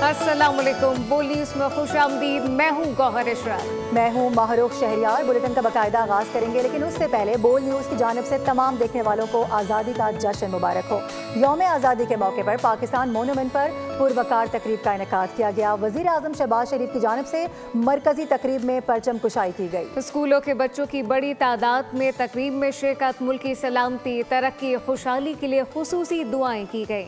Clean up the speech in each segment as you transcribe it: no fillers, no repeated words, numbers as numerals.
अस्सलाम वालेकुम। बोल न्यूज़ में खुशामदीद। मैं हूँ गौहर इशरात। मैं हूँ महरूख शहरियार। बुलेटिन का बाकायदा आगाज़ करेंगे, लेकिन उससे पहले बोल न्यूज़ की जानिब से तमाम देखने वालों को आज़ादी का जश्न मुबारक हो। यौम आज़ादी के मौके पर पाकिस्तान मोनूमेंट पर पुरवकार तकरीब का इनेकाद किया गया। वज़ीर आज़म शहबाज शरीफ की जानिब से मरकजी तकरीब में परचम कुशाई की गई। स्कूलों के बच्चों की बड़ी तादाद में तकरीब में शिरकत, मुल्की सलामती, तरक्की, खुशहाली के लिए खुसूसी दुआएं की गई।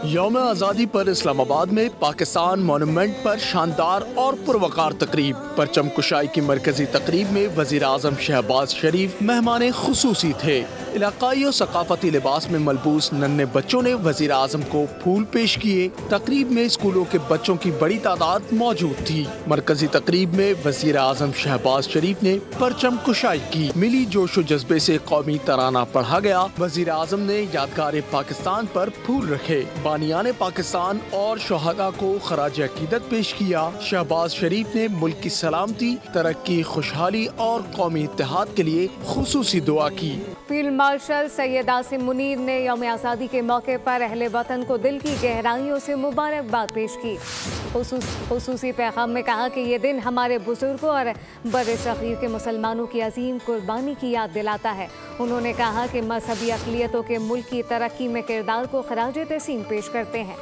यौम आज़ादी पर इस्लामाबाद में पाकिस्तान मोनूमेंट पर शानदार और पुरवकार तकरीब। परचम कुशाई की मरकजी तकरीब में वज़ीर आज़म शहबाज शरीफ मेहमान खुसूसी थे। इलाकाई और सकाफती लिबास में मलबूस नन्हे बच्चों ने वज़ीर आज़म को फूल पेश किए। तकरीब में स्कूलों के बच्चों की बड़ी तादाद मौजूद थी। मरकजी तकरीब में वज़ीर आज़म शहबाज शरीफ ने परचम कुशाई की। मिली जोश व जज्बे से कौमी तराना पढ़ा गया। वज़ीर आज़म ने यादगार पाकिस्तान पर फूल रखे। बानियाने पाकिस्तान और शोहदा को खराज अकीदत पेश किया। शहबाज शरीफ ने मुल्क की सलामती, तरक्की, खुशहाली और कौमी इत्तेहाद के लिए खुसूसी दुआ की। फील्ड मार्शल सैयद आसिम मुनीर ने यौम आज़ादी के मौके पर अहले वतन को दिल की गहराइयों से मुबारकबाद पेश की। खुसूसी पैगाम में कहा कि ये दिन हमारे बुजुर्गों और बड़े सग़ीर के मुसलमानों की अजीम कुर्बानी की याद दिलाता है। उन्होंने कहा कि मजहबी अक़लियतों के मुल्क की तरक्की में किरदार को खराज तहसीन पेश करते हैं।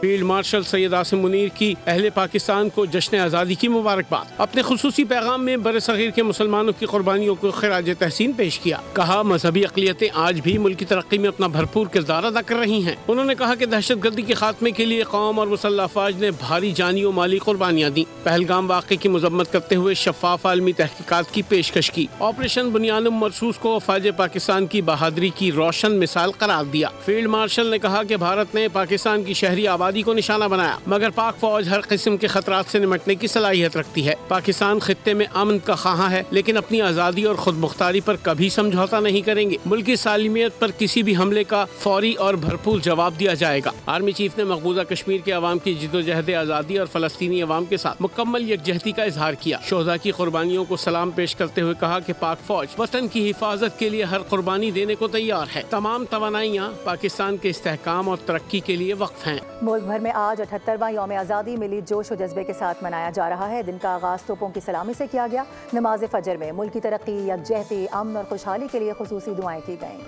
फील्ड मार्शल सैयद आसिम मुनीर की अहले पाकिस्तान को जश्न आज़ादी की मुबारकबाद। अपने खुसूसी पैगाम में बड़े सग़ीर के मुसलमानों की कुर्बानियों को खराज तहसीन पेश किया। कहा मजहबी अक़लियतें आज भी मुल्क की तरक्की में अपना भरपूर किरदार अदा कर रही हैं। उन्होंने कहा कि दहशतगर्दी के खात्मे के लिए कौम और मुसल्लह अफ़वाज ने भारी जानी और माली कुर्बानियाँ दी। पहलगाम वाक़े की मजम्मत करते हुए शफ़ाफ़ आलमी तहक़ीक़ात की पेशकश की। ऑपरेशन बुनियानुम मरसूस को फ़ौज पाकिस्तान की बहादुरी की रोशन मिसाल करार दिया। फील्ड मार्शल ने कहा कि भारत ने पाकिस्तान की शहरी आबादी को निशाना बनाया, मगर पाक फौज हर किस्म के खतरात से निमटने की सलाहियत रखती है। पाकिस्तान खित्ते में अमन का ख़्वाह है, लेकिन अपनी आज़ादी और खुद मुख्तारी पर कभी समझौता नहीं करेंगे। मुल्क की सालिमियत पर किसी भी हमले का फौरी और भरपूर जवाब दिया जाएगा। आर्मी चीफ ने मकबूजा कश्मीर के अवाम की जिद्दोजहद आज़ादी और फ़लस्तीनी अवाम के साथ मुकम्मल यकजहती का इजहार किया। शोहदा की कुर्बानियों को सलाम पेश करते हुए कहा कि पाक फौज वतन की हिफाजत के लिए हर कुर्बानी देने को तैयार है। तमाम तवानाइयाँ पाकिस्तान के इस्तेहकाम और तरक्की के लिए वक्फ हैं। मुल्क भर में आज 78वां यौम आज़ादी मिली जोश व जज्बे के साथ मनाया जा रहा है। दिन का आगाज़ तोपों की सलामी से किया गया। नमाज फजर में मुल्क की तरक्की, यकजहती, अमन और खुशहाली के लिए खुसूसी दुआएं की गईं।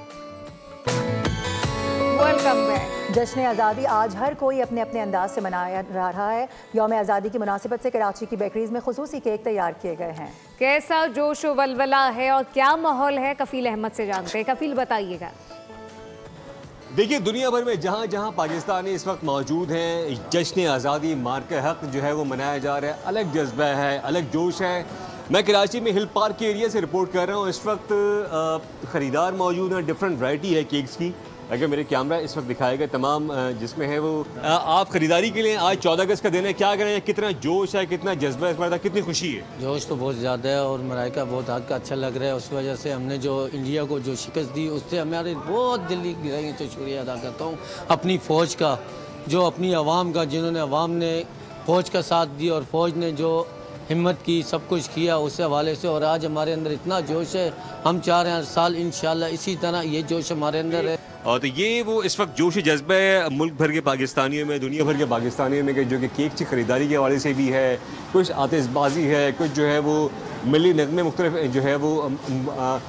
Welcome back. जश्न आज़ादी आज हर कोई अपने अपने अंदाज से मनाया जा रहा है। यौम आज़ादी की मुनासिबत से कराची की बेकरीज में खुसूसी केक तैयार किए गए हैं। कैसा जोश व वलवला है और क्या माहौल है, कफील अहमद से जानते हैं। कफील बताइएगा। देखिए, दुनिया भर में जहाँ जहाँ पाकिस्तानी इस वक्त मौजूद हैं, जश्न आज़ादी मार्के हक़ जो है वो मनाया जा रहा है। अलग जज्बा है, अलग जोश है। मैं कराची में हिल पार्क के एरिया से रिपोर्ट कर रहा हूँ। इस वक्त ख़रीदार मौजूद हैं, डिफरेंट वैरायटी है केक्स की। अगर मेरे कैमरा इस वक्त दिखाएगा तमाम जिसमें है वो आप ख़रीदारी के लिए आज 14 अगस्त का दिन है, क्या करें, कितना जोश है, कितना जज्बा है, इस बार कितनी खुशी है? जोश तो बहुत ज़्यादा है और मलाइका बहुत हद का अच्छा लग रहा है। उस वजह से हमने जो इंडिया को जो शिकस्त दी उससे हमारे बहुत दिल की गहराइयों से शुक्रिया अदा करता हूँ अपनी फ़ौज का, जो अपनी आवाम का, जिन्होंने आवाम ने फ़ौज का साथ दिया और फ़ौज ने जो हिम्मत की, सब कुछ किया उस हवाले से। और आज हमारे अंदर इतना जोश है, हम चाह रहे हैं हर साल इंशाल्लाह इसी तरह ये जोश हमारे अंदर है। और तो ये वो इस वक्त जोश जज्बा है मुल्क भर के पाकिस्तानियों में, दुनिया भर के पाकिस्तानियों में, जो कि केक की ख़रीदारी के हवाले से भी है, कुछ आतिशबाजी है, कुछ जो है वो मिली नगमे मुख्तलिफ जो है वो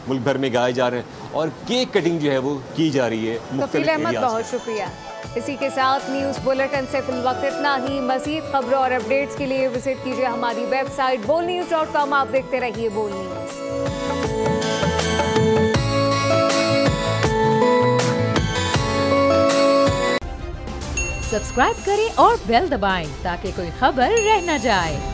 मुल्क भर में गाए जा रहे हैं और केक कटिंग जो है वो की जा रही है। कफील अहमद बहुत शुक्रिया। इसी के साथ न्यूज़ बुलेटिन से फिल वक्त इतना ही। मज़ीद खबरों और अपडेट्स के लिए विजिट कीजिए हमारी वेबसाइट bolnews.com। आप देखते रहिए बोल न्यूज़। सब्सक्राइब करें और बेल दबाएं ताकि कोई खबर रह न जाए।